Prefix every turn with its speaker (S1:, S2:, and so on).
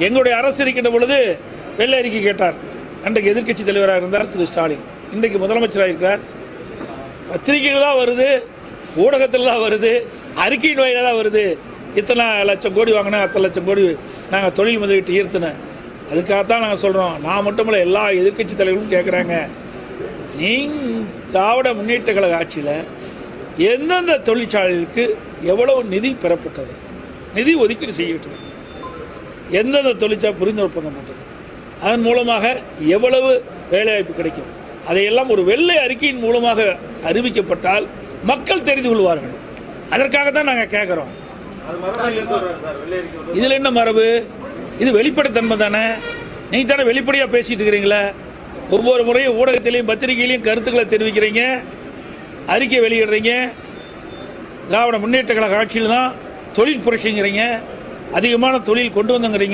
S1: எங்களுடைய அரசு இருக்கின்ற பொழுது வெள்ளை அறிக்கை கேட்டார். அன்றைக்கு எதிர்க்கட்சி தலைவராக இருந்தார் திரு ஸ்டாலின். இன்றைக்கு முதலமைச்சராக இருக்கிறார். பத்திரிகைகள் தான் வருது, ஊடகத்தில் தான் வருது, அறிக்கையின் வாயிலாக தான் வருது. இத்தனை லட்சம் கோடி வாங்கினா அத்தனை லட்சம் கோடி நாங்கள் தொழில் முதலீட்டு ஈர்த்தினேன். அதுக்காகத்தான் நாங்கள் சொல்கிறோம். நான் மட்டுமில்லை, எல்லா எதிர்க்கட்சி தலைவர்களும் கேட்குறாங்க, திராவிட முன்னேற்ற கழக ஆட்சியில் எந்தெந்த தொழிற்சாலைகளுக்கு எவ்வளவு நிதி பெறப்பட்டது, நிதி ஒதுக்கீடு செய்யப்பட்டது, எந்தெந்த தொழிற்சாலை புரிந்து ஒப்பந்தம் போட்டது, அதன் மூலமாக எவ்வளவு வேலைவாய்ப்பு கிடைக்கும், அதையெல்லாம் ஒரு வெள்ளை அறிக்கையின் மூலமாக அறிவிக்கப்பட்டால் மக்கள் தெரிந்து கொள்வார்கள். அதற்காகத்தான் நாங்கள் கேட்குறோம். இதில் என்ன மரபு? இது வெளிப்படைத்தன்மை தானே. நீங்கள் தானே வெளிப்படையாக பேசிட்டு இருக்கிறீங்களே. ஒவ்வொரு முறையும் ஊடகத்திலையும் பத்திரிகையிலையும் கருத்துக்களை தெரிவிக்கிறீங்க, அறிக்கை வெளியிடுறீங்க. திராவிட முன்னேற்ற கழக ஆட்சியில் தான் தொழில் புரட்சிங்கிறீங்க, அதிகமான தொழில் கொண்டு வந்துங்கிறீங்க.